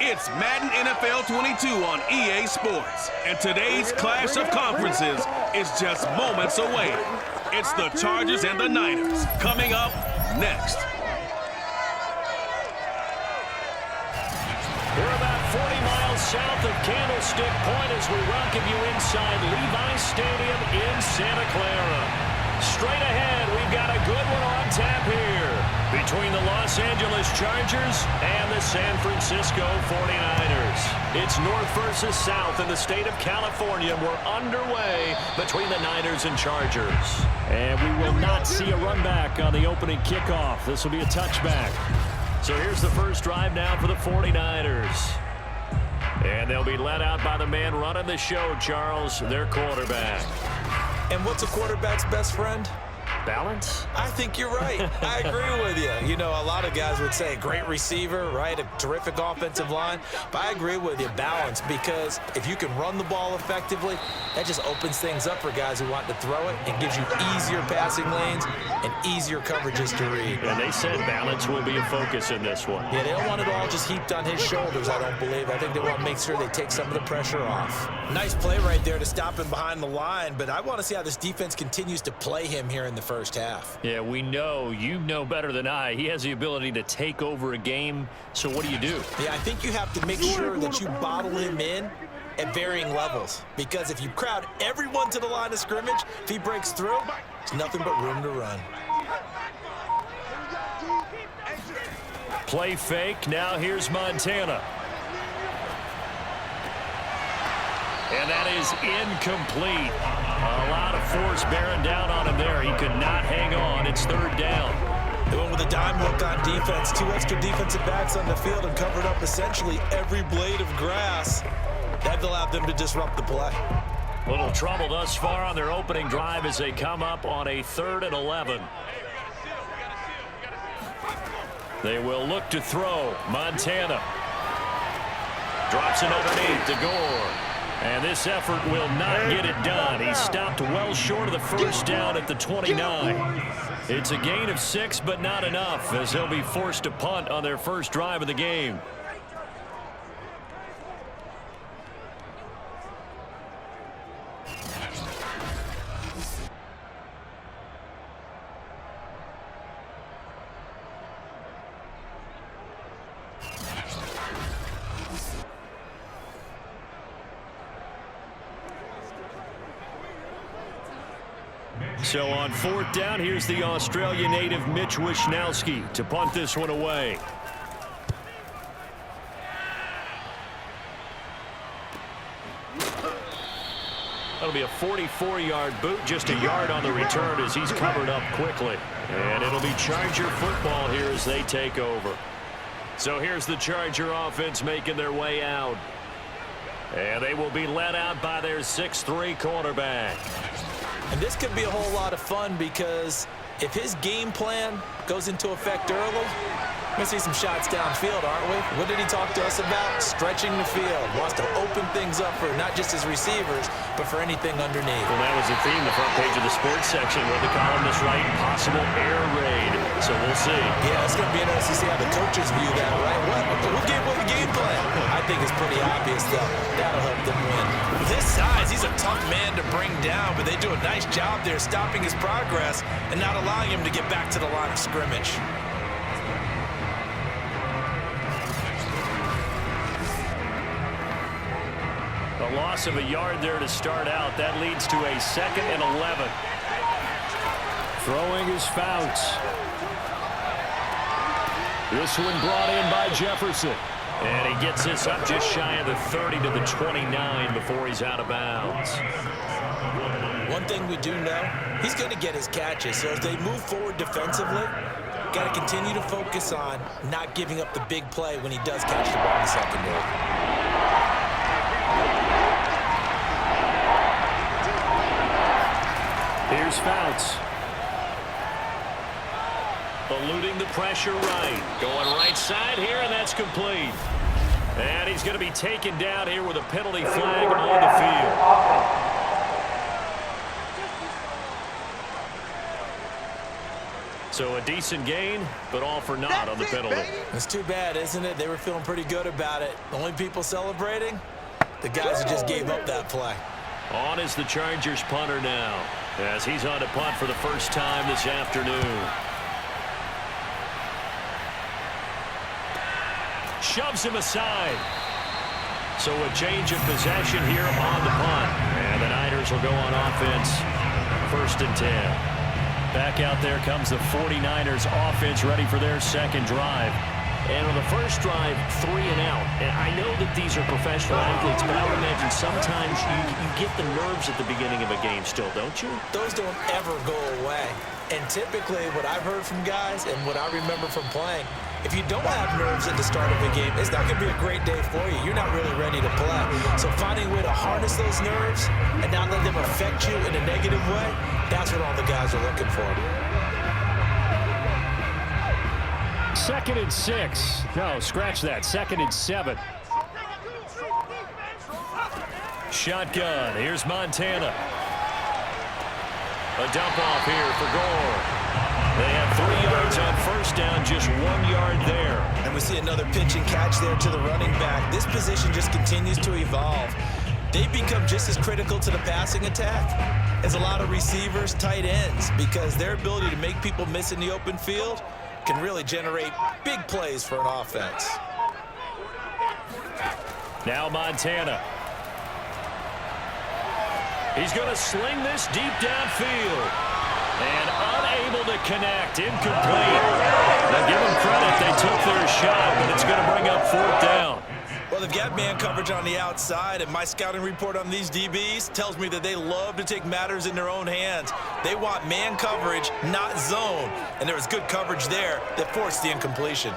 It's Madden NFL 22 on EA Sports, and today's clash of conferences is just moments away. It's the Chargers and the Niners coming up next. We're about 40 miles south of Candlestick Point as we welcome you inside Levi's Stadium in Santa Clara. Straight ahead, we've got a good one on tap here between the Los Angeles Chargers and the San Francisco 49ers. It's north versus south in the state of California. We're underway between the Niners and Chargers. And we will not see a run back on the opening kickoff. This will be a touchback. So here's the first drive now for the 49ers. And they'll be led out by the man running the show, Charles, their quarterback. And what's a quarterback's best friend? Balance? I think you're right. I agree with you. You know, a lot of guys would say great receiver, right? A terrific offensive line. But I agree with you, balance, because if you can run the ball effectively, that just opens things up for guys who want to throw it and gives you easier passing lanes and easier coverages to read. And they said balance will be a focus in this one. Yeah, they don't want it all just heaped on his shoulders, I don't believe. I think they want to make sure they take some of the pressure off. Nice play right there to stop him behind the line, but I want to see how this defense continues to play him here in the first half. Yeah, we know. You know better than I. He has the ability to take over a game. So what do? Yeah, I think you have to make sure that you bottle him in at varying levels. Because if you crowd everyone to the line of scrimmage, if he breaks through, there's nothing but room to run. Play fake. Now here's Montana. And that is incomplete. A lot of force bearing down on him there. He could not hang on. It's third down. They went with a dime look on defense. 2 extra defensive backs on the field and covered up essentially every blade of grass. That allowed them to disrupt the play. Little trouble thus far on their opening drive as they come up on a 3rd and 11. They will look to throw. Montana drops it underneath to Gore. And this effort will not get it done. He stopped well short of the first down at the 29. It's a gain of 6, but not enough, as they'll be forced to punt on their first drive of the game. So on 4th down, here's the Australia native Mitch Wishnowsky to punt this one away. That'll be a 44-yard boot, just a yard on the return as he's covered up quickly. And it'll be Charger football here as they take over. So here's the Charger offense making their way out. And they will be led out by their 6'3" quarterback. And this could be a whole lot of fun because if his game plan goes into effect early, we're going to see some shots downfield, aren't we? What did he talk to us about? Stretching the field. Wants to open things up for not just his receivers, but for anything underneath. Well, that was the theme, the front page of the sports section where the columnist write possible air raid. So we'll see. Yeah, it's going to be interesting to see how the coaches view that, right? Who gave what the game plan? I think it's pretty obvious, though. That'll help them win. With his size, he's a tough man to bring down, but they do a nice job there stopping his progress and not allowing him to get back to the line of scrimmage. A loss of a yard there to start out. That leads to a 2nd and 11. Throwing is Fouts. This one brought in by Jefferson. And he gets this up just shy of the 30 to the 29 before he's out of bounds. One thing we do know, he's going to get his catches. So as they move forward defensively, got to continue to focus on not giving up the big play when he does catch the ball in the secondary. Here's Fouts. Eluding the pressure right. Going right side here, and that's complete. And he's going to be taken down here with a penalty flag on the field. So a decent gain, but all for naught on the penalty. It's too bad, isn't it? They were feeling pretty good about it. The only people celebrating, the guys who just gave up that play. On is the Chargers punter now, as he's on to punt for the first time this afternoon. Shoves him aside. So a change of possession here on the punt. And the Niners will go on offense. 1st and 10. Back out there comes the 49ers offense ready for their second drive. And on the first drive, 3 and out. And I know that these are professional athletes, but I would imagine sometimes you get the nerves at the beginning of a game still, don't you? Those don't ever go away. And typically what I've heard from guys and what I remember from playing, if you don't have nerves at the start of a game, it's not going to be a great day for you. You're not really ready to play. So finding a way to harness those nerves and not let them affect you in a negative way, that's what all the guys are looking for. 2nd and 6. No, scratch that. 2nd and 7. Shotgun. Here's Montana. A dump off here for Gore. They have 3 yards on first down, just 1 yard there. And we see another pitch and catch there to the running back. This position just continues to evolve. They become just as critical to the passing attack as a lot of receivers, tight ends, because their ability to make people miss in the open field can really generate big plays for an offense. Now Montana. He's going to sling this deep downfield. And unable to connect. Incomplete. Now give them credit. They took their shot, but it's going to bring up 4th down. Well, they've got man coverage on the outside, and my scouting report on these DBs tells me that they love to take matters in their own hands. They want man coverage, not zone. And there was good coverage there that forced the incompletion.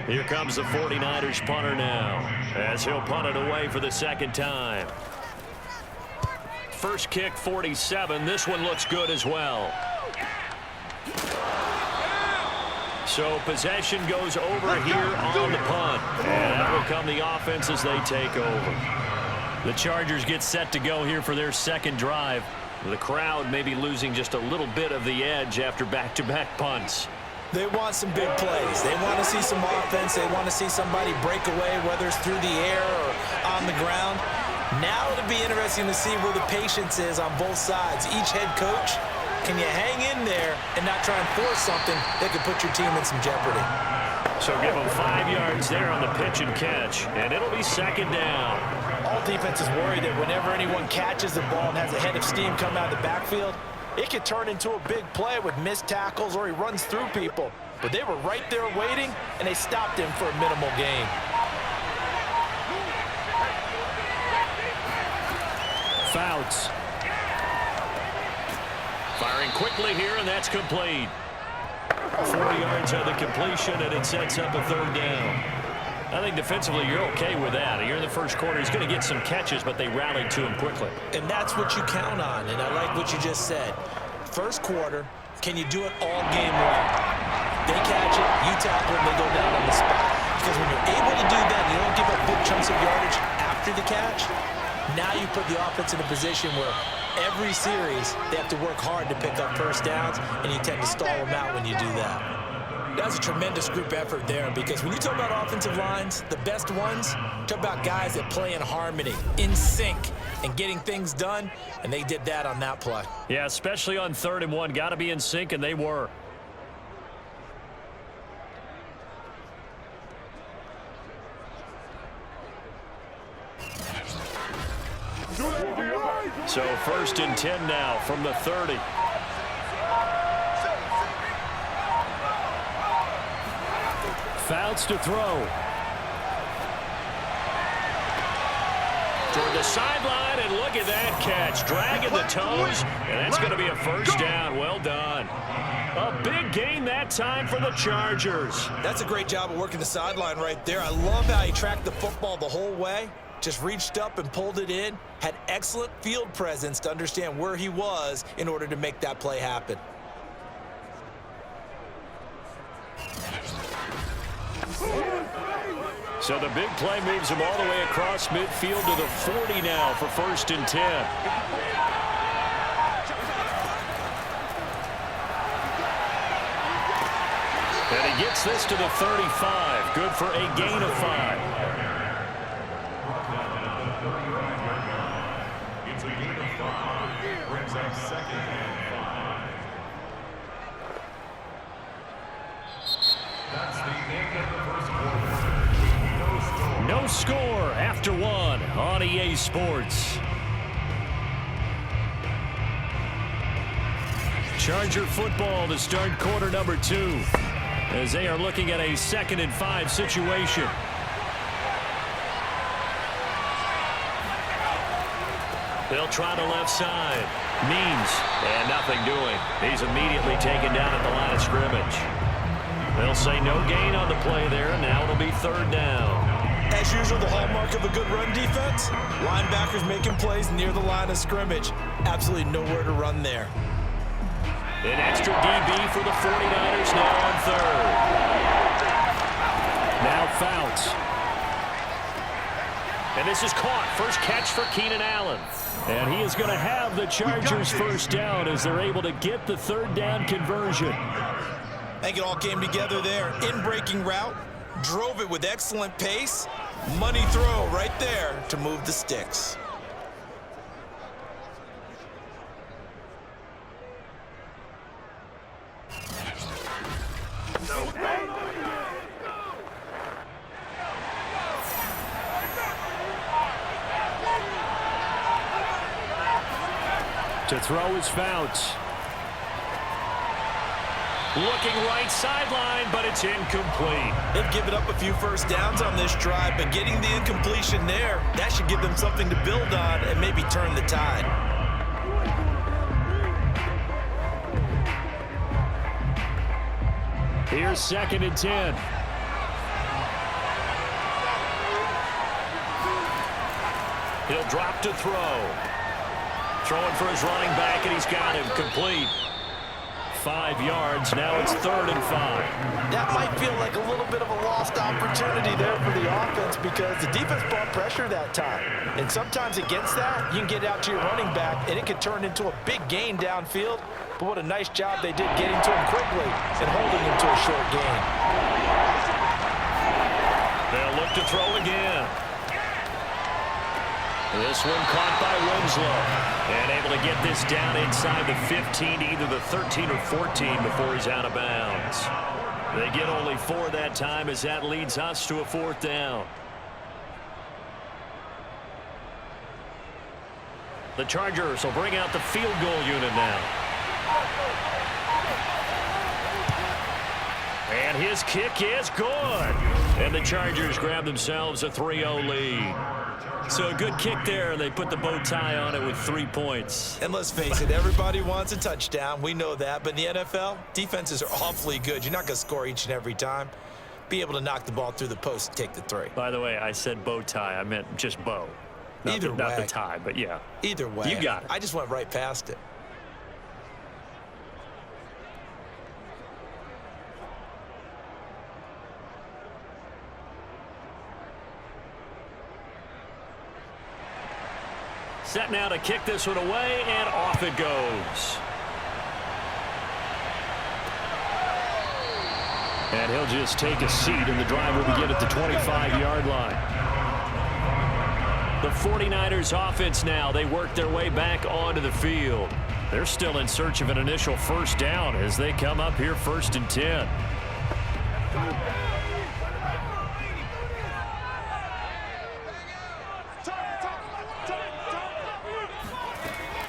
Here comes the 49ers punter now, as he'll punt it away for the 2nd time. First kick, 47. This one looks good as well. So possession goes over here on the punt. And that will come the offense as they take over. The Chargers get set to go here for their second drive. The crowd may be losing just a little bit of the edge after back-to-back punts. They want some big plays. They want to see some offense. They want to see somebody break away, whether it's through the air or on the ground. Now it'll be interesting to see where the patience is on both sides. Each head coach, can you hang in there and not try and force something that could put your team in some jeopardy? So give them 5 yards there on the pitch and catch, and it'll be 2nd down. All defenses worry that whenever anyone catches the ball and has a head of steam come out of the backfield, it could turn into a big play with missed tackles or he runs through people. But they were right there waiting, and they stopped him for a minimal gain. Fouts. Firing quickly here, and that's complete. 4 yards on the completion, and it sets up a 3rd down. I think defensively you're okay with that. Here in the first quarter, he's going to get some catches, but they rallied to him quickly. And that's what you count on, and I like what you just said. First quarter, can you do it all game long? They catch it, you tackle them, they go down on the spot. Because when you're able to do that, you don't give up big chunks of yardage after the catch. Now you put the offense in a position where every series they have to work hard to pick up first downs, and you tend to stall them out when you do that. That's a tremendous group effort there, because when you talk about offensive lines, the best ones, talk about guys that play in harmony, in sync, and getting things done, and they did that on that play. Yeah, especially on 3rd and 1. Got to be in sync, and they were. So 1st and 10 now from the 30. Fouts to throw. Toward the sideline, and look at that catch. Dragging the toes, and that's going to be a 1st down. Well done. A big gain that time for the Chargers. That's a great job of working the sideline right there. I love how he tracked the football the whole way. Just reached up and pulled it in. Had excellent field presence to understand where he was in order to make that play happen. So the big play moves him all the way across midfield to the 40 now for 1st and 10. Gets this to the 35. Good for a gain of 5. It's a gain of 5. Brings up second and 5. That's the end of the first quarter. No score after 1 on EA Sports. Charger football to start quarter number 2 as they are looking at a 2nd and 5 situation. They'll try the left side. Means, and nothing doing. He's immediately taken down at the line of scrimmage. They'll say no gain on the play there. Now it'll be 3rd down. As usual, the hallmark of a good run defense, linebackers making plays near the line of scrimmage. Absolutely nowhere to run there. An extra DB for the 49ers now on 3rd. Now Fouts. And this is caught. First catch for Keenan Allen. And he is going to have the Chargers first down as they're able to get the 3rd down conversion. I think it all came together there. In-breaking route, drove it with excellent pace. Money throw right there to move the sticks. To throw is Fouts. Looking right sideline, but it's incomplete. They've given up a few first downs on this drive, but getting the incompletion there, that should give them something to build on and maybe turn the tide. Here's 2nd and 10. He'll drop to throw. Throwing for his running back, and he's got him complete. 5 yards. Now it's 3rd and 5. That might feel like a little bit of a lost opportunity there for the offense because the defense brought pressure that time. And sometimes against that, you can get out to your running back, and it can turn into a big gain downfield. But what a nice job they did getting to him quickly and holding him to a short gain. They'll look to throw again. This one caught by Winslow. And able to get this down inside the 15 to either the 13 or 14 before he's out of bounds. They get only 4 that time as that leads us to a 4th down. The Chargers will bring out the field goal unit now. And his kick is good. And the Chargers grab themselves a 3-0 lead. So a good kick there. They put the bow tie on it with 3 points. And let's face it, everybody wants a touchdown. We know that. But in the NFL, defenses are awfully good. You're not going to score each and every time. Be able to knock the ball through the post and take the 3. By the way, I said bow tie. I meant just bow. Not the tie, but yeah. Either way. You got it. I just went right past it. Set now to kick this one away, and off it goes. And he'll just take a seat, and the drive will begin at the 25-yard line. The 49ers offense now, they work their way back onto the field. They're still in search of an initial first down as they come up here 1st and 10.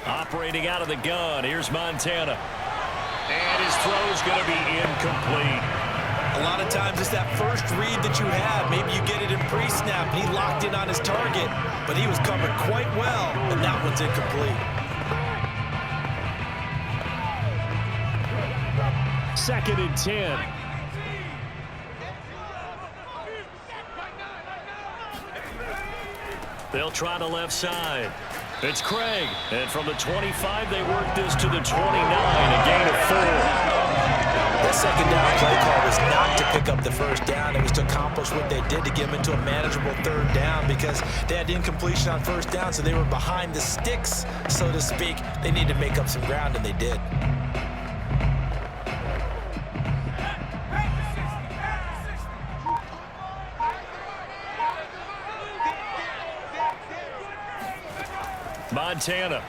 Operating out of the gun, here's Montana. And his throw's going to be incomplete. A lot of times it's that first read that you have. Maybe you get it in pre-snap, and he locked in on his target, but he was covered quite well, and that one's incomplete. 2nd and 10. They'll try the left side. It's Craig, and from the 25, they work this to the 29, a gain of 4. That second down play call was not to pick up the first down. It was to accomplish what they did to get them into a manageable 3rd down because they had incompletion on first down, so they were behind the sticks, so to speak. They needed to make up some ground, and they did. Montana.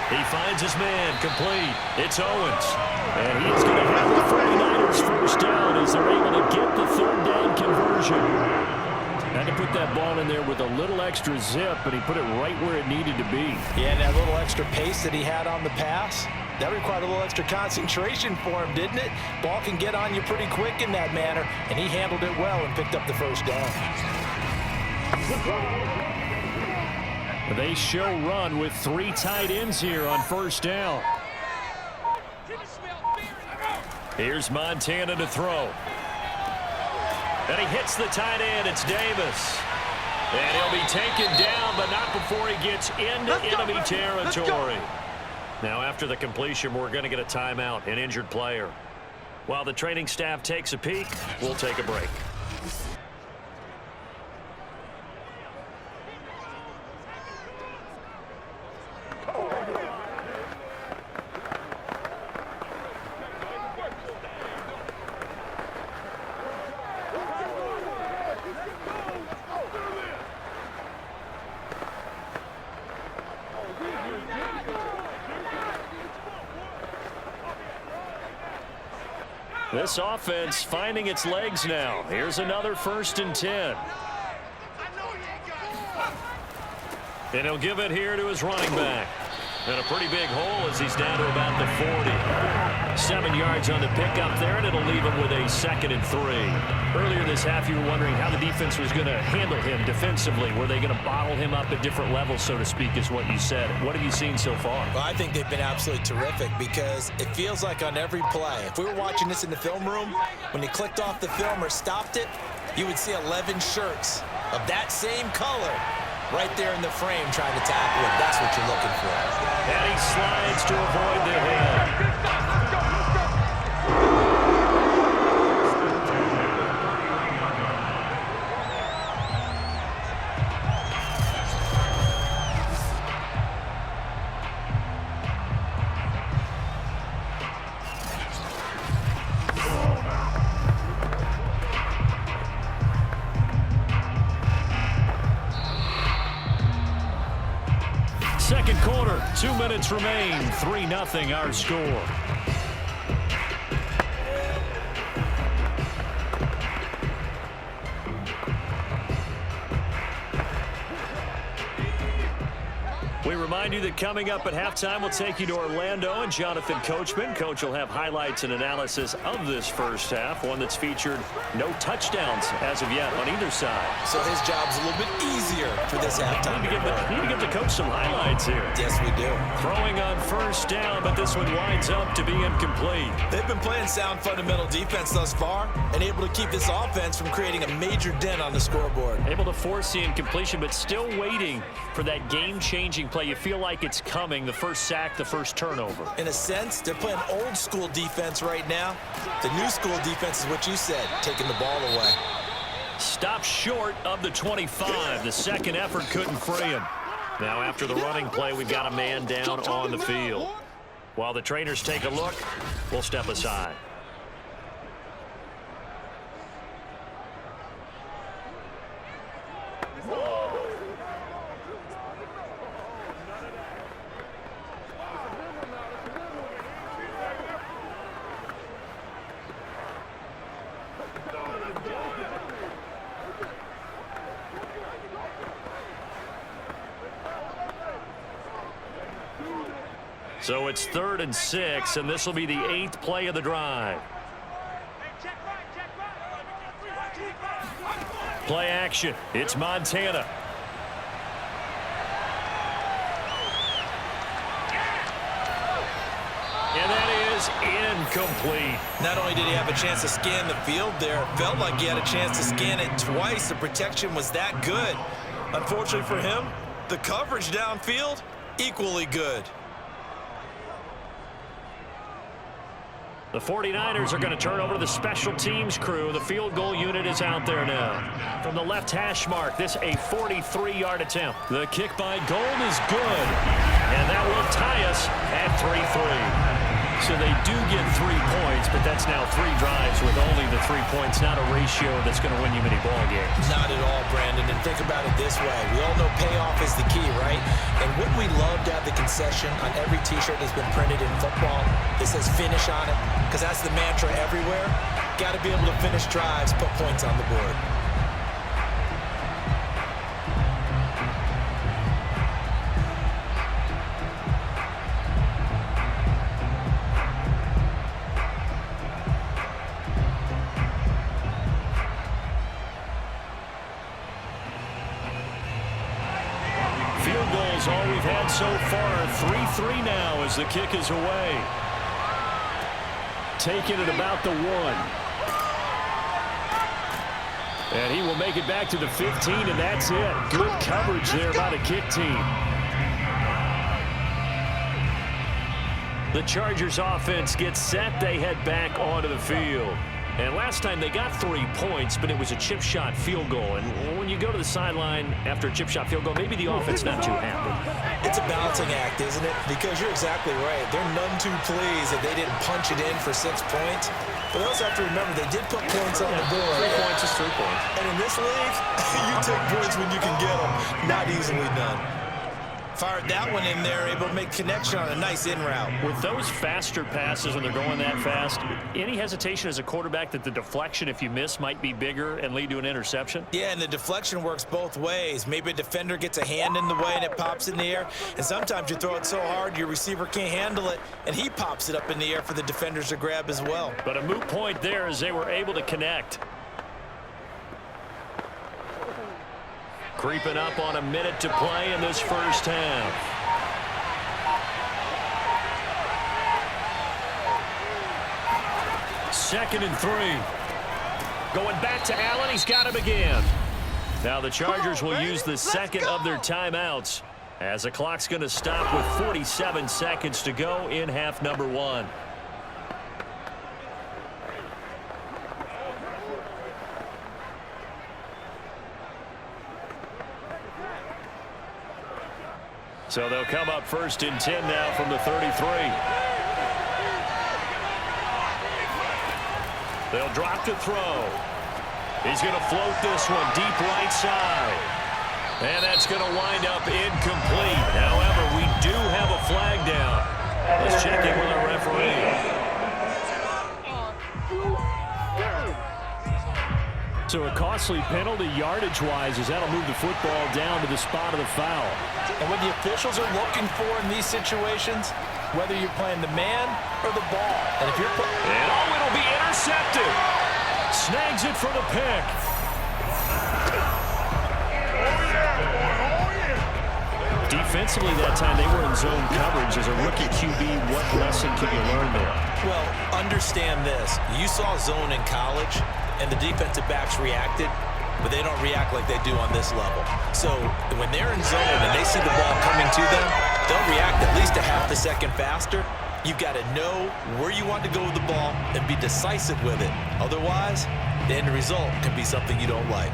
He finds his man, complete. It's Owens. And he's going to have the 49ers first down as they're able to get the third down conversion. Had to put that ball in there with a little extra zip, but he put it right where it needed to be. Yeah, and that little extra pace that he had on the pass, that required a little extra concentration for him, didn't it? Ball can get on you pretty quick in that manner, and he handled it well and picked up the first down. They show run with 3 tight ends here on first down. Here's Montana to throw. And he hits the tight end. It's Davis. And he'll be taken down, but not before he gets into enemy territory. Now, after the completion, we're going to get a timeout, an injured player. While the training staff takes a peek, we'll take a break. This offense finding its legs now. Here's another 1st and 10. And he'll give it here to his running back. And a pretty big hole as he's down to about the 40. 7 yards on the pickup there, and it'll leave him with a 2nd and 3. Earlier this half, you were wondering how the defense was going to handle him defensively. Were they going to bottle him up at different levels, so to speak, is what you said. What have you seen so far? Well, I think they've been absolutely terrific because it feels like on every play, if we were watching this in the film room, when you clicked off the film or stopped it, you would see 11 shirts of that same color right there in the frame trying to tackle it. That's what you're looking for. And he slides to avoid the hit. Second quarter, 2 minutes remain. 3-0 our score. We remind you that coming up at halftime, we'll take you to Orlando and Jonathan Coachman. Coach will have highlights and analysis of this first half, one that's featured no touchdowns as of yet on either side. So his job's a little bit easier for this halftime. Need to give the coach some highlights here. Yes, we do. Throwing on first down, but this one winds up to be incomplete. They've been playing sound fundamental defense thus far and able to keep this offense from creating a major dent on the scoreboard. Able to force the incompletion, but still waiting for that game-changing play. You feel like it's coming, the first sack, the first turnover. In a sense, they're playing old school defense right now. The new school defense is what you said, taking the ball away. Stop short of the 25. The second effort couldn't free him. Now after the running play, we've got a man down on the field. While the trainers take a look, we'll step aside. So it's 3rd and 6, and this will be the 8th play of the drive. Play action. It's Montana. And that is incomplete. Not only did he have a chance to scan the field there, it felt like he had a chance to scan it twice. The protection was that good. Unfortunately for him, the coverage downfield, equally good. The 49ers are going to turn over to the special teams crew. The field goal unit is out there now. From the left hash mark, this a 43-yard attempt. The kick by Gold is good. And that will tie us at 3-3. So they do get 3 points, but that's now 3 drives with only the 3 points, not a ratio that's going to win you many ball games. Not at all, Brandon. And think about it this way. We all know payoff is the key, right? And wouldn't we love to have the concession on every T-shirt that's been printed in football that says finish on it? Because that's the mantra everywhere. Got to be able to finish drives, put points on the board. Field goals all we've had so far. 3-3 now as the kick is away. Taking it about the 1. And he will make it back to the 15, and that's it. Good coverage there by the kick team. The Chargers offense gets set. They head back onto the field. And last time they got 3 points, but it was a chip shot field goal. And when you go to the sideline after a chip shot field goal, maybe the offense not too happy. It's a balancing act, isn't it? Because you're exactly right. They're none too pleased that they didn't punch it in for 6 points. But they also have to remember they did put points on the board. 3 points is 3 points. And in this league, you take points when you can get them. Not easily done. Fired that one in there, able to make connection on a nice in route. With those faster passes when they're going that fast, any hesitation as a quarterback that the deflection, if you miss, might be bigger and lead to an interception? Yeah, and the deflection works both ways. Maybe a defender gets a hand in the way and it pops in the air. And sometimes you throw it so hard your receiver can't handle it, and he pops it up in the air for the defenders to grab as well. But a moot point there as they were able to connect. Creeping up on a minute to play in this first half. Second and 3. Going back to Allen. He's got him again. Now the Chargers will use the second of their timeouts as the clock's going to stop with 47 seconds to go in half number 1. So they'll come up first and 10 now from the 33. They'll drop to throw. He's going to float this one deep right side. And that's going to wind up incomplete. However, we do have a flag down. Let's check in with our referee. So a costly penalty yardage-wise as that'll move the football down to the spot of the foul. And what the officials are looking for in these situations, whether you're playing the man or the ball. And if you're and it'll be intercepted. Snags it for the pick. Defensively that time they were in zone coverage. As a rookie QB, what lesson can you learn there? Well, understand this. You saw zone in college, and the defensive backs reacted, but they don't react like they do on this level. So when they're in zone and they see the ball coming to them, they'll react at least a half a second faster. You've got to know where you want to go with the ball and be decisive with it. Otherwise, the end result can be something you don't like.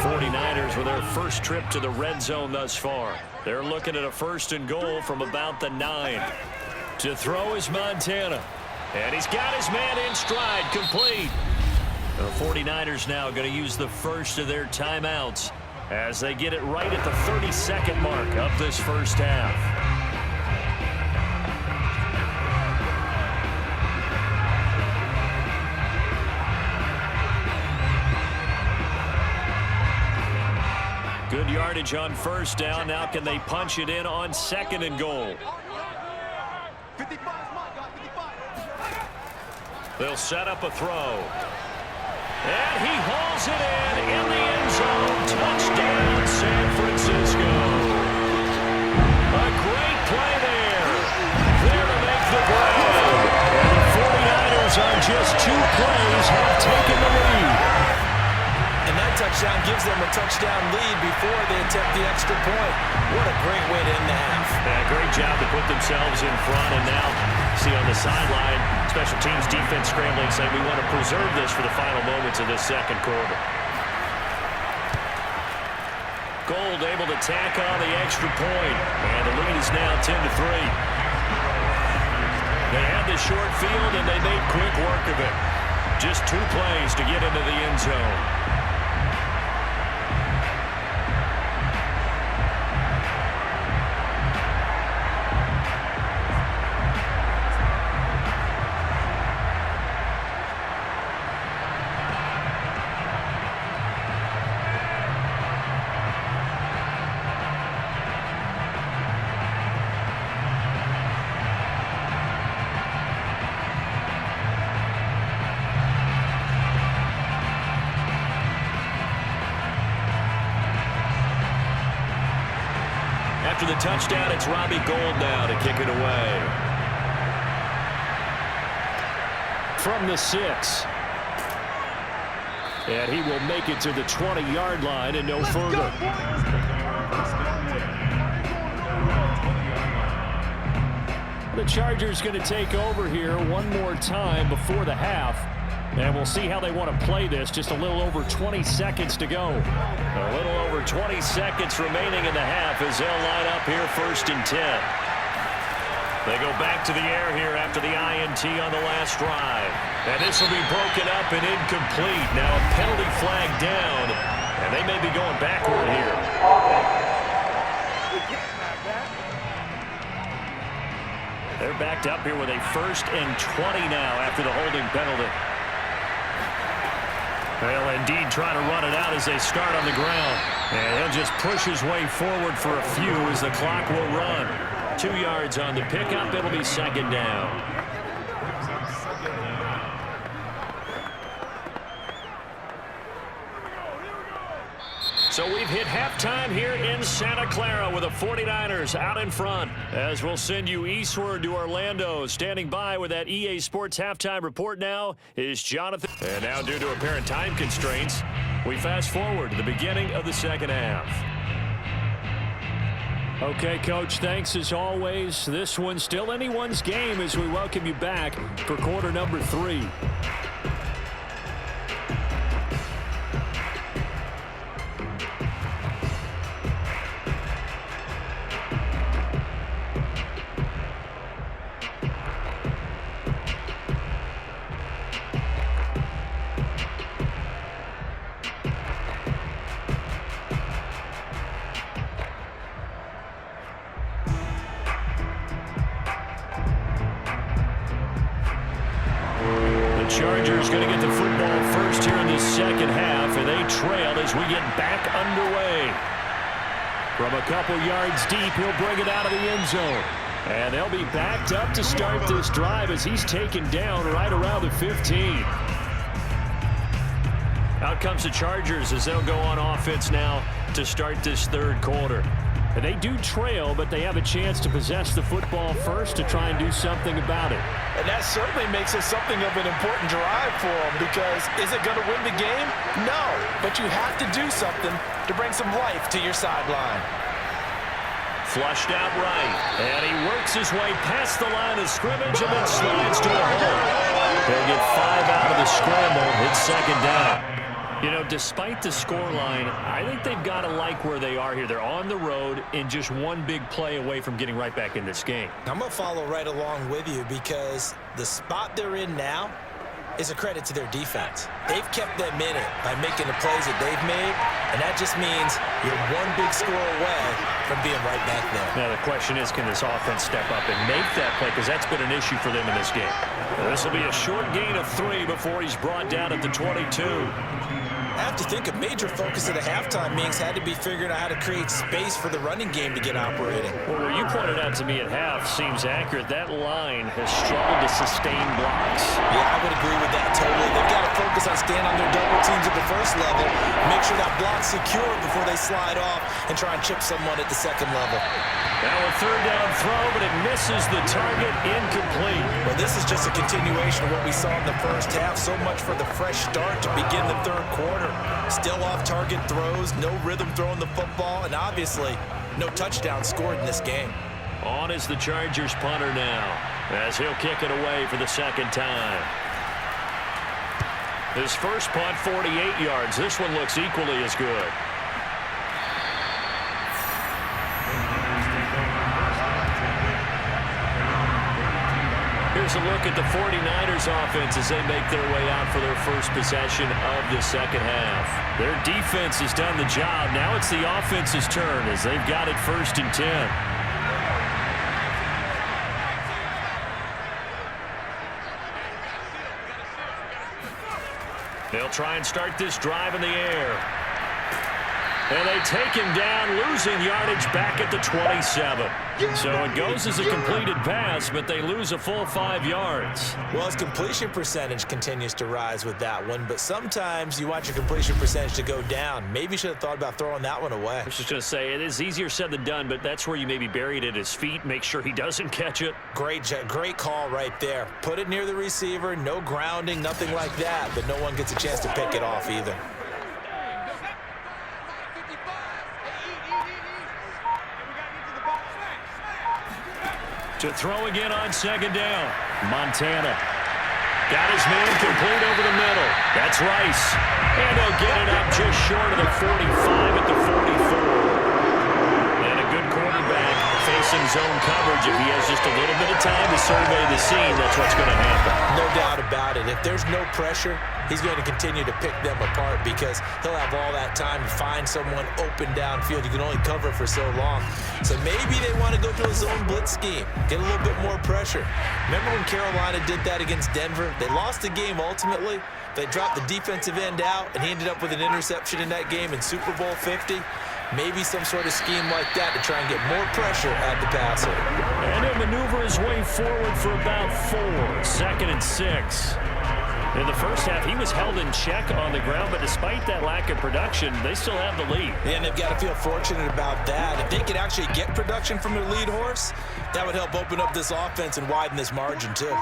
49ers with their first trip to the red zone thus far. They're looking at a first and goal from about the 9. To throw is Montana. And he's got his man in stride, complete. The 49ers now going to use the first of their timeouts as they get it right at the 32nd mark of this first half. Good yardage on first down. Now can they punch it in on second and goal? They'll set up a throw. And he hauls it in the end zone. Touchdown, San Francisco. A great play there. There to make the grab. And the 49ers on just 2 plays have taken the lead. And that touchdown gives them a touchdown lead before they attempt the extra point. What a great way to end the half. Yeah, great job to put themselves in front. And now, see on the sideline, special teams defense scrambling, saying we want to preserve this for the final moments of this second quarter. Gold able to tack on the extra point. And the lead is now 10-3. They had the short field, and they made quick work of it. Just 2 plays to get into the end zone. After the touchdown, it's Robbie Gould now to kick it away. From the 6. And he will make it to the 20-yard line and no further. The Chargers going to take over here one more time before the half. And we'll see how they want to play this. Just a little over 20 seconds to go. A little over 20 seconds remaining in the half as they'll line up here 1st and 10. They go back to the air here after the INT on the last drive. And this will be broken up and incomplete. Now a penalty flag down. And they may be going backward here. They're backed up here with a 1st and 20 now after the holding penalty. They'll indeed try to run it out as they start on the ground. And he'll just push his way forward for a few as the clock will run. 2 yards on the pickup. It'll be 2nd down. So we've hit halftime here in Santa Clara with the 49ers out in front. As we'll send you eastward to Orlando. Standing by with that EA Sports halftime report now is Jonathan. And now due to apparent time constraints, we fast forward to the beginning of the 2nd half. Okay, Coach, thanks as always. This one's still anyone's game as we welcome you back for quarter number 3. Chargers going to get the football first here in the 2nd half, and they trail as we get back underway. From a couple yards deep, he'll bring it out of the end zone. And they'll be backed up to start this drive as he's taken down right around the 15. Out comes the Chargers as they'll go on offense now to start this 3rd quarter. And they do trail, but they have a chance to possess the football first to try and do something about it. And that certainly makes it something of an important drive for them, because is it going to win the game? No, but you have to do something to bring some life to your sideline. Flushed out right, and he works his way past the line of scrimmage and then slides to a hole. They'll get 5 out of the scramble. It's 2nd down. You know, despite the scoreline, I think they've got to like where they are here. They're on the road and just one big play away from getting right back in this game. I'm going to follow right along with you, because the spot they're in now is a credit to their defense. They've kept them in it by making the plays that they've made, and that just means you're one big score away from being right back there. Now the question is, can this offense step up and make that play, because that's been an issue for them in this game. This will be a short gain of 3 before he's brought down at the 22. I have to think a major focus of the halftime meetings had to be figuring out how to create space for the running game to get operating. Well, what you pointed out to me at half seems accurate. That line has struggled to sustain blocks. Yeah, I would agree with that totally. They've got to focus on staying on their double teams at the 1st level, make sure that block's secure before they slide off and try and chip someone at the 2nd level. Now a 3rd down throw, but it misses the target, incomplete. Well, this is just a continuation of what we saw in the 1st half. So much for the fresh start to begin the 3rd quarter. Still off-target throws, no rhythm throwing the football, and obviously no touchdown scored in this game. On is the Chargers punter now, as he'll kick it away for the 2nd time. His first punt, 48 yards. This one looks equally as good. Here's closer look at the 49ers offense as they make their way out for their first possession of the second half. Their defense has done the job. Now it's the offense's turn as they've got it 1st and 10. They'll try and start this drive in the air. And they take him down, losing yardage back at the 27. So it goes as a completed pass, but they lose a full 5 yards. Well, his completion percentage continues to rise with that one, but sometimes you want your completion percentage to go down. Maybe you should have thought about throwing that one away. I was just going to say, it is easier said than done, but that's where you maybe bury it at his feet, make sure he doesn't catch it. Great call right there. Put it near the receiver, no grounding, nothing like that, but no one gets a chance to pick it off either. To throw again on 2nd down. Montana got his man complete over the middle. That's Rice. And they'll get it up just short of the 45 at the 44. And a good quarterback facing zone coverage. If he has just a little bit of time to survey the scene, that's what's going to happen. No doubt about it. If there's no pressure, he's going to continue to pick them apart because he'll have all that time to find someone open downfield. You can only cover for so long. So maybe they want to go to a zone blitz scheme, get a little bit more pressure. Remember when Carolina did that against Denver? They lost the game ultimately. They dropped the defensive end out, and he ended up with an interception in that game in Super Bowl 50. Maybe some sort of scheme like that to try and get more pressure at the passer. And he'll maneuver his way forward for about 4. 2nd and 6. In the first half, he was held in check on the ground, but despite that lack of production, they still have the lead. And they've got to feel fortunate about that. If they could actually get production from their lead horse, that would help open up this offense and widen this margin too.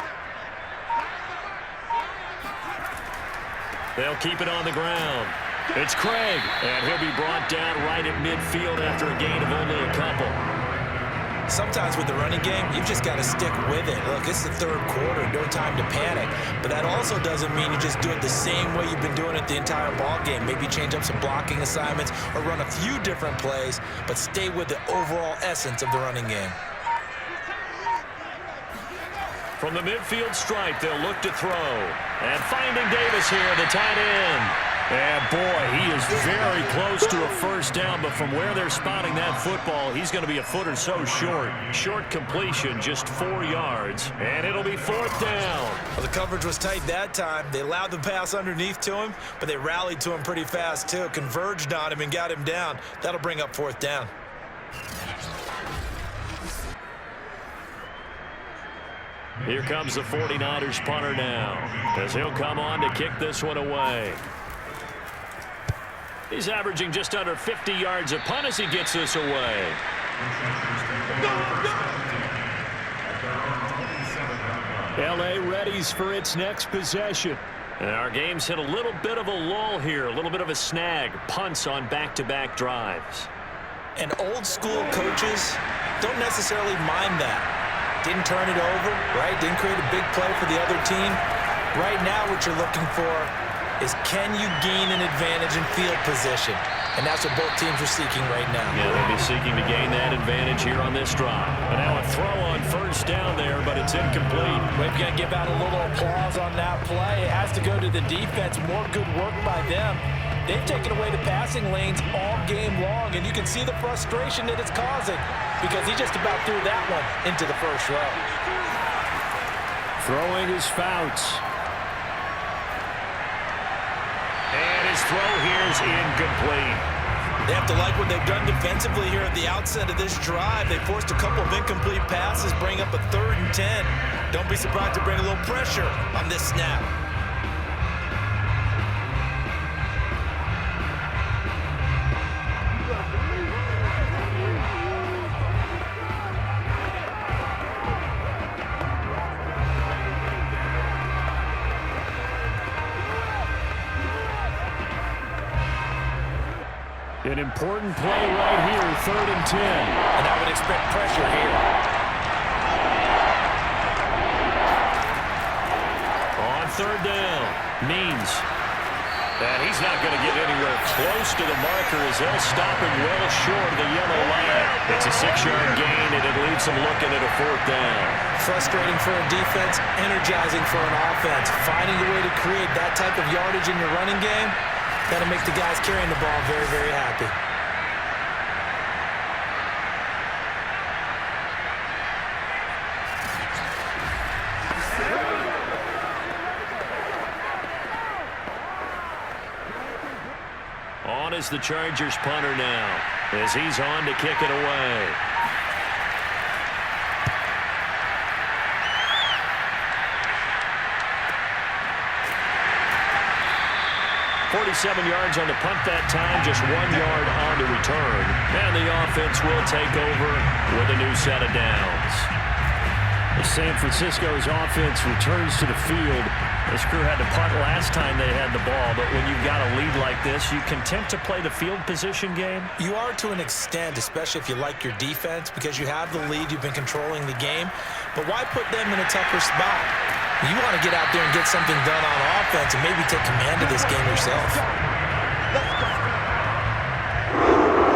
They'll keep it on the ground. It's Craig, and he'll be brought down right at midfield after a gain of only a couple. Sometimes with the running game, you've just got to stick with it. Look, it's the 3rd quarter, no time to panic. But that also doesn't mean you just do it the same way you've been doing it the entire ball game. Maybe change up some blocking assignments or run a few different plays, but stay with the overall essence of the running game. From the midfield stripe, they'll look to throw. And finding Davis here, the tight end. And boy, he is very close to a 1st down, but from where they're spotting that football, he's going to be a foot or so short. Short completion, just 4 yards, and it'll be 4th down. Well, the coverage was tight that time. They allowed the pass underneath to him, but they rallied to him pretty fast too, converged on him and got him down. That'll bring up 4th down. Here comes the 49ers punter now, as he'll come on to kick this one away. He's averaging just under 50 yards a punt as he gets this away. L.A. readies for its next possession. And our game's hit a little bit of a lull here, a little bit of a snag. Punts on back-to-back drives. And old school coaches don't necessarily mind that. Didn't turn it over, right? Didn't create a big play for the other team. Right now what you're looking for is can you gain an advantage in field position? And that's what both teams are seeking right now. Yeah, they'll be seeking to gain that advantage here on this drive. And now a throw on 1st down there, but it's incomplete. We've got to give out a little applause on that play. It has to go to the defense. More good work by them. They've taken away the passing lanes all game long, and you can see the frustration that it's causing because he just about threw that one into the 1st row. Throwing is Fouts. And his throw here is incomplete. They have to like what they've done defensively here at the outset of this drive. They forced a couple of incomplete passes, bring up a 3rd and 10. Don't be surprised to bring a little pressure on this snap. An important play right here, 3rd and 10. And I would expect pressure here. On 3rd down, Means. And he's not going to get anywhere close to the marker as they'll stop him well short of the yellow line. It's a 6-yard gain, and it leaves them looking at a 4th down. Frustrating for a defense, energizing for an offense. Finding a way to create that type of yardage in your running game, that'll make the guys carrying the ball very, very happy. On is the Chargers punter now, as he's on to kick it away. .47 yards on the punt that time, just 1 yard on the return. And the offense will take over with a new set of downs. San Francisco's offense returns to the field. This crew had to punt last time they had the ball, but when you've got a lead like this, you content to play the field position game? You are to an extent, especially if you like your defense, because you have the lead, you've been controlling the game. But why put them in a tougher spot? You want to get out there and get something done on offense and maybe take command of this game yourself.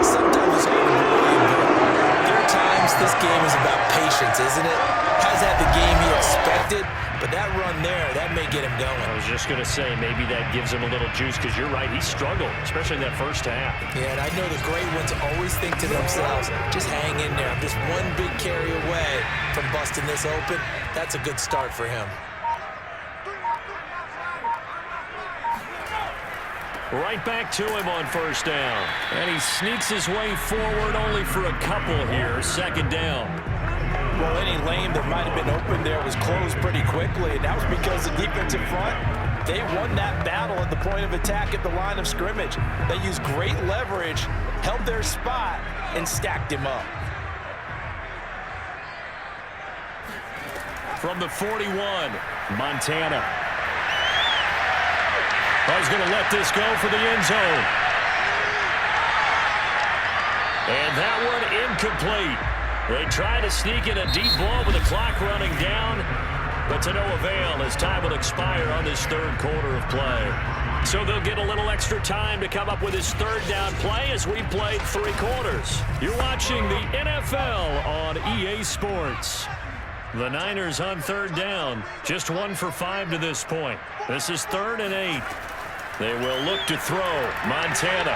Sometimes it's hard to believe, but there are times this game is about patience, isn't it? Has had the game he expected, but that run there, that may get him going. I was just going to say, maybe that gives him a little juice, because you're right, he struggled, especially in that first half. Yeah, and I know the great ones always think to themselves, just hang in there. I'm just one big carry away from busting this open. That's a good start for him. Right back to him on 1st down. And he sneaks his way forward only for a couple here. 2nd down. Well, any lane that might have been open there was closed pretty quickly, and that was because the defensive front, they won that battle at the point of attack at the line of scrimmage. They used great leverage, held their spot, and stacked him up. From the 41, Montana. He's going to let this go for the end zone. And that one incomplete. They try to sneak in a deep ball with the clock running down, but to no avail as time will expire on this 3rd quarter of play. So they'll get a little extra time to come up with his 3rd down play as we played 3 quarters. You're watching the NFL on EA Sports. The Niners on 3rd down, just 1 for 5 to this point. This is 3rd and 8. They will look to throw. Montana.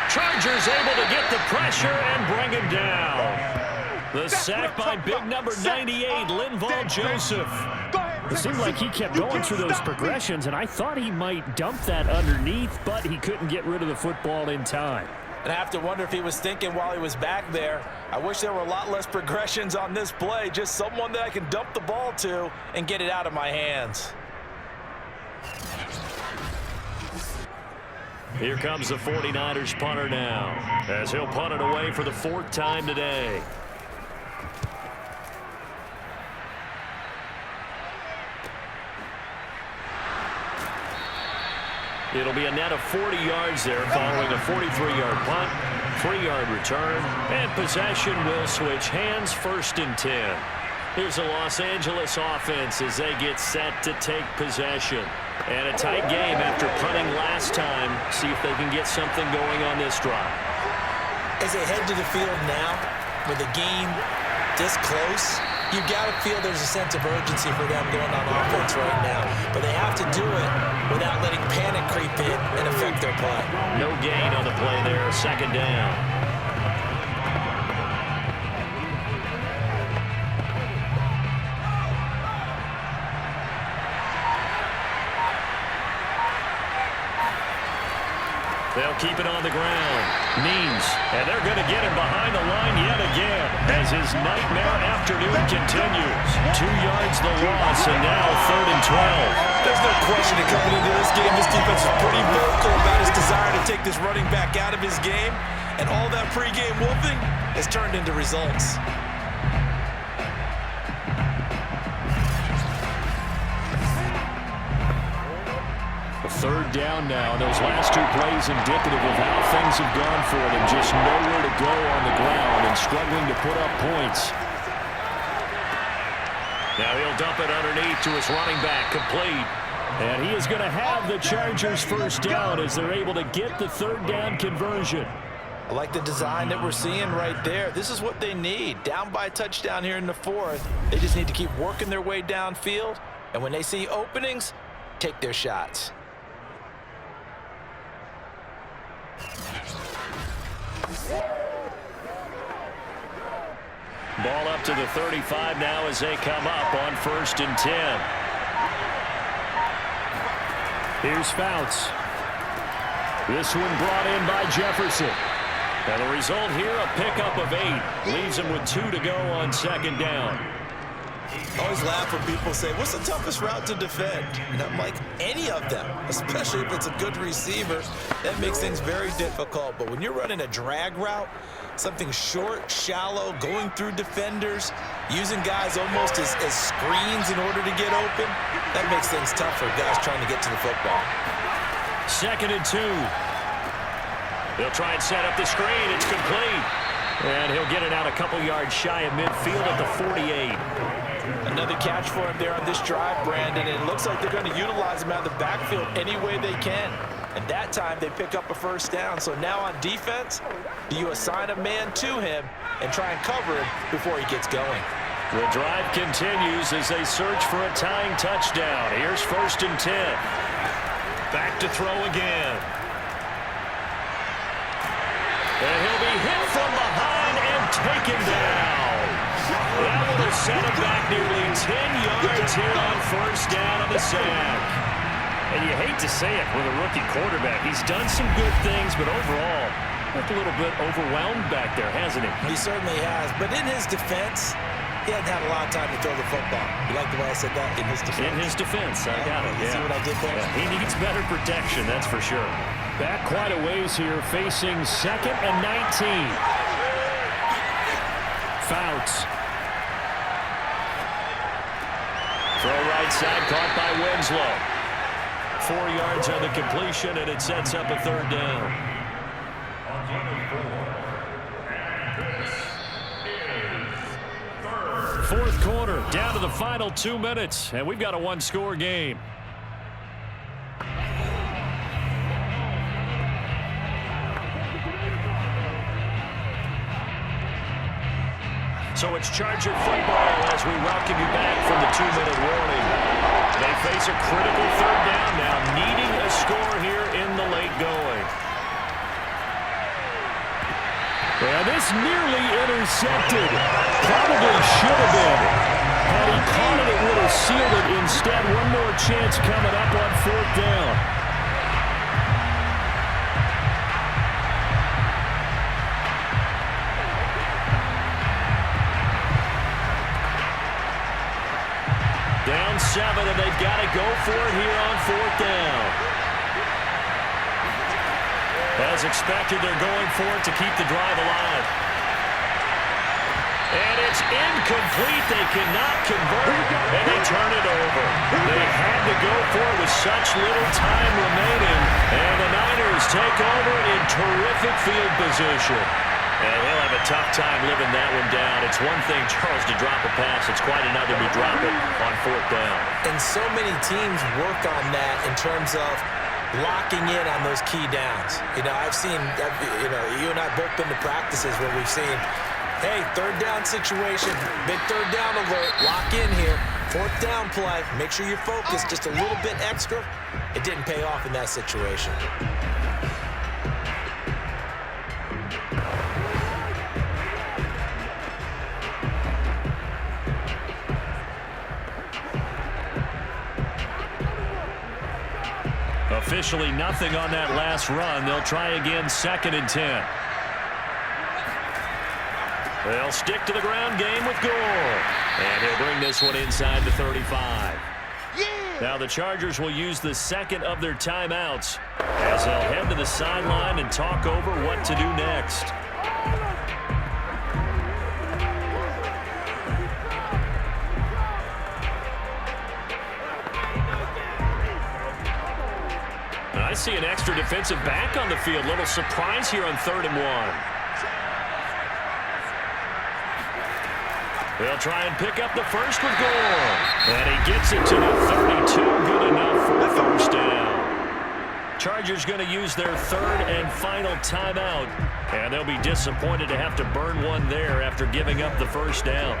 Chargers able to get the pressure and bring him down. The sack by big number 98, Linval Joseph. It seemed like he kept going through those progressions, and I thought he might dump that underneath, but he couldn't get rid of the football in time. And I have to wonder if he was thinking while he was back there, I wish there were a lot less progressions on this play, just someone that I can dump the ball to and get it out of my hands. Here comes the 49ers punter now, as he'll punt it away for the 4th time today. It'll be a net of 40 yards there following a 43-yard punt, 3-yard return, and possession will switch hands. 1st and 10. Here's the Los Angeles offense as they get set to take possession. And a tight game after punting last time. See if they can get something going on this drive. As they head to the field now, with the game this close, you've got to feel there's a sense of urgency for them going on offense right now. But they have to do it without letting panic creep in and affect their play. No gain on the play there. 2nd down. They'll keep it on the ground. Means, and they're going to get him behind the line yet again as his nightmare afternoon continues. 2 yards the loss, and now 3rd and 12. There's no question that coming into this game, this defense is pretty vocal about his desire to take this running back out of his game, and all that pregame wolfing has turned into results. A 3rd down now. Those last 2 plays indicative of how things have gone for them. Just nowhere to go on the ground and struggling to put up points. Now he'll dump it underneath to his running back. Complete. And he is going to have the Chargers first down as they're able to get the third down conversion. I like the design that we're seeing right there. This is what they need. Down by a touchdown here in the fourth. They just need to keep working their way downfield. And when they see openings, take their shots. Ball up to the 35 now as they come up on 1st and 10. Here's Fouts. This one brought in by Jefferson. And the result here, a pickup of 8. Leaves him with 2 to go on 2nd down. I always laugh when people say, what's the toughest route to defend? And I'm like, any of them, especially if it's a good receiver. That makes things very difficult. But when you're running a drag route, something short, shallow, going through defenders, using guys almost as screens in order to get open, that makes things tough for guys trying to get to the football. 2nd and 2. They'll try and set up the screen. It's complete. And he'll get it out a couple yards shy of midfield at the 48. Another catch for him there on this drive, Brandon. And it looks like they're going to utilize him out of the backfield any way they can. And that time they pick up a first down. So now on defense, do you assign a man to him and try and cover him before he gets going? The drive continues as they search for a tying touchdown. Here's 1st and 10. Back to throw again. And he'll be hit from behind and taken down. That will set him back nearly 10 yards here on 1st down on the sack. And you hate to say it with a rookie quarterback. He's done some good things, but overall, looked a little bit overwhelmed back there, hasn't he? He certainly has. But in his defense, he hasn't had a lot of time to throw the football. You like the way I said that? In his defense. In his defense, I got it. You see what I did there? Yeah, he needs better protection, that's for sure. Back quite a ways here, facing 2nd and 19. Fouts. Throw right side, caught by Winslow. 4 yards on the completion, and it sets up a 3rd down. Fourth quarter, down to the final 2 minutes, and we've got a 1-score game. So it's Charger football as we welcome you back from the 2-minute warning. They face a critical 3rd down now, needing a score here in the late going. And this nearly intercepted. Probably should have been. Had he caught it, it would have sealed it. Instead, one more chance coming up on 4th down. Down 7, and they've got to go for it here on 4th down. As expected, they're going for it to keep the drive alive. And it's incomplete. They cannot convert, and they turn it over. They had to go for it with such little time remaining, and the Niners take over in terrific field position. And he'll have a tough time living that one down. It's one thing, Charles, to drop a pass. It's quite another to drop it on 4th down. And so many teams work on that in terms of locking in on those key downs. You know, I've seen, you and I both been to practices where we've seen, hey, 3rd down situation, big 3rd down alert, lock in here. 4th down play, make sure you're focused just a little bit extra. It didn't pay off in that situation. Officially nothing on that last run. They'll try again 2nd and 10. They'll stick to the ground game with Gore. And he'll bring this one inside the 35. Now the Chargers will use the 2nd of their timeouts as they'll head to the sideline and talk over what to do next. I see an extra defensive back on the field. Little surprise here on 3rd and 1. They'll try and pick up the first with Gore. And he gets it to the 32. Good enough for a first down. Chargers going to use their third and final timeout. And they'll be disappointed to have to burn one there after giving up the first down.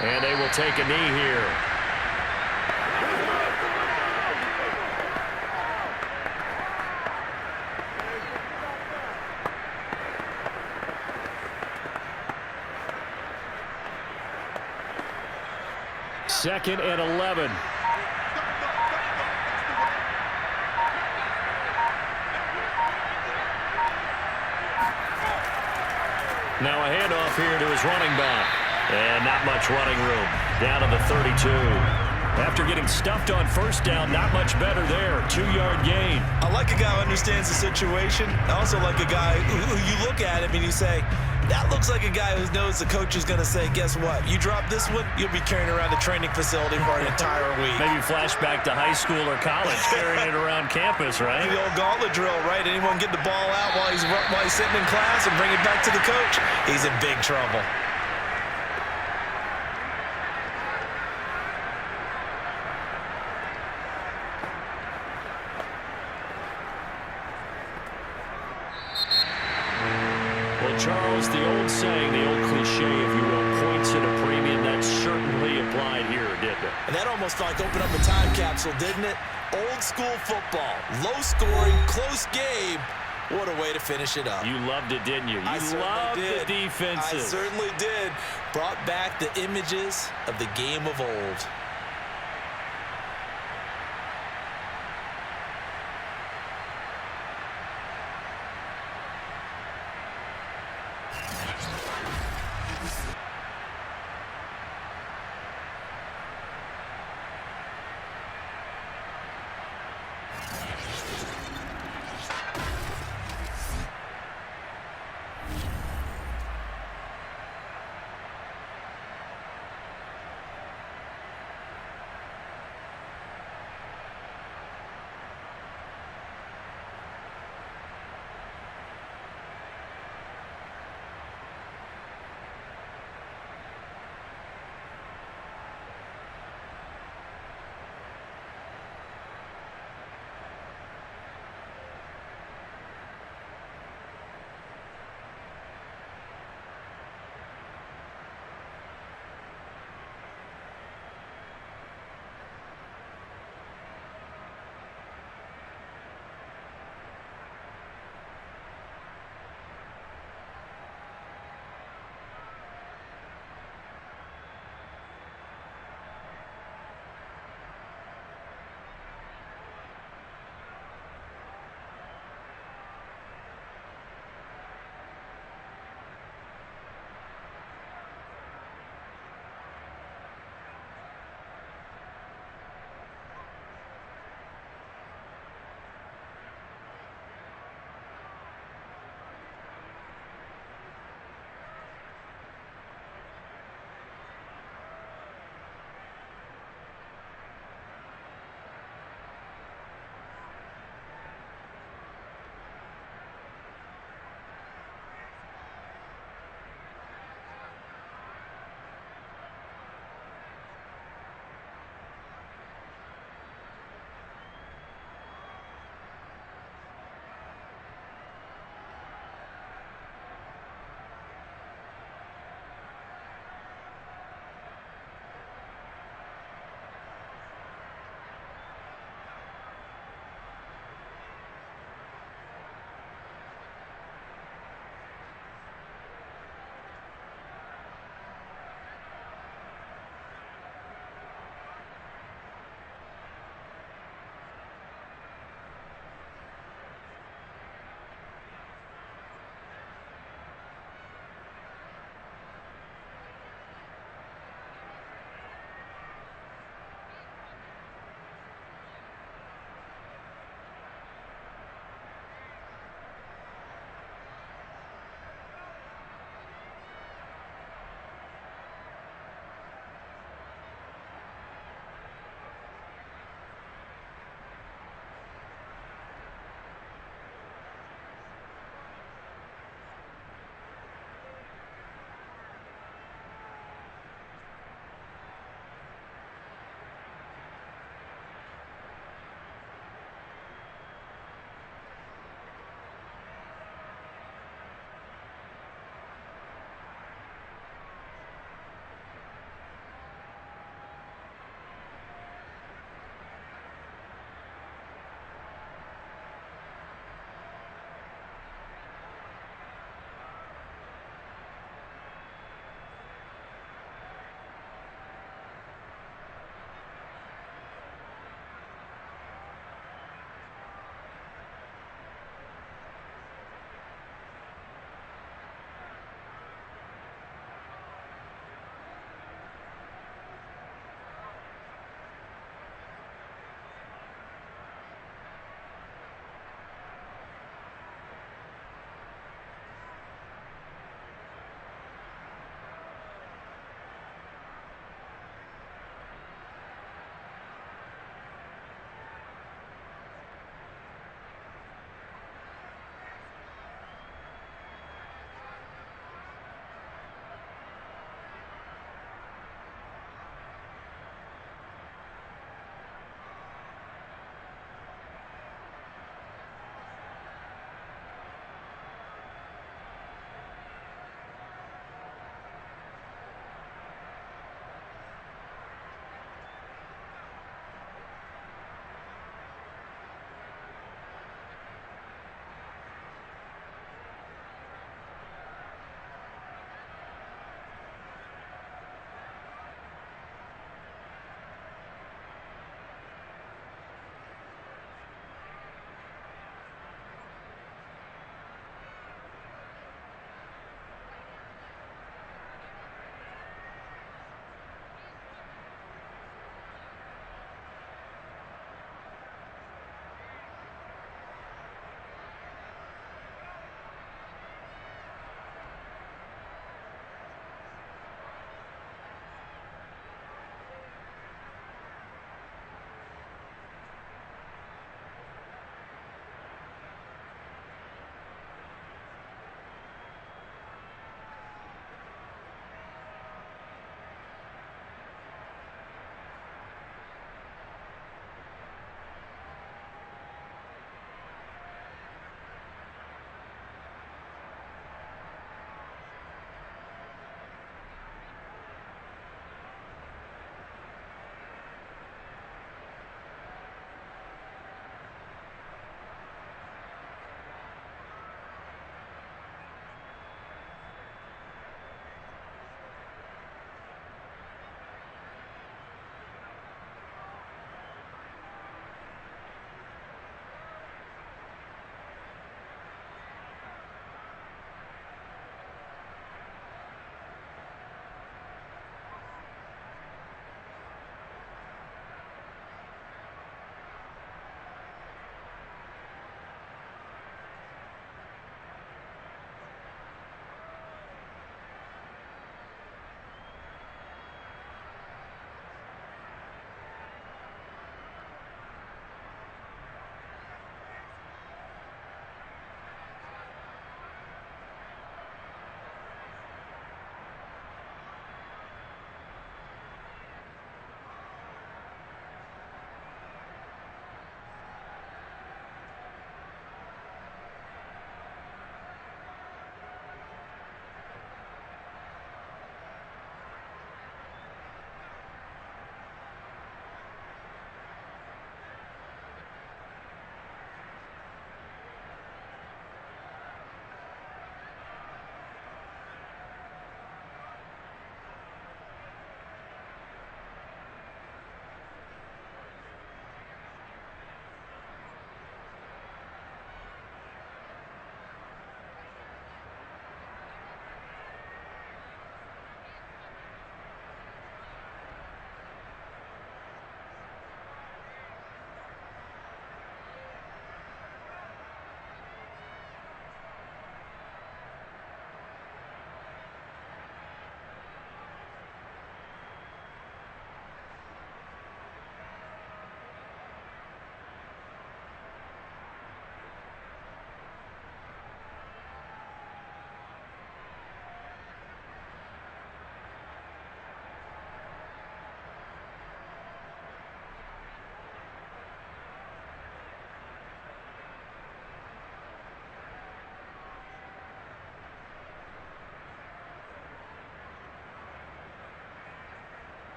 And they will take a knee here. Second and 11. Now a handoff here to his running back. And not much running room. Down to the 32. After getting stuffed on first down, not much better there. 2-yard gain. I like a guy who understands the situation. I also like a guy who you look at him and you say, that looks like a guy who knows the coach is going to say, guess what? You drop this one, you'll be carrying around a training facility for an entire week. Maybe flashback to high school or college, carrying it around campus, right? The old gauntlet drill, right? Anyone get the ball out while he's sitting in class and bring it back to the coach? He's in big trouble. Charles, the old saying, the old cliche, if you will, points at a premium. That certainly applied here, didn't it? And that almost like opened up a time capsule, didn't it? Old school football, low scoring, close game. What a way to finish it up. You loved it, didn't you? You loved the defenses. I certainly did. Brought back the images of the game of old.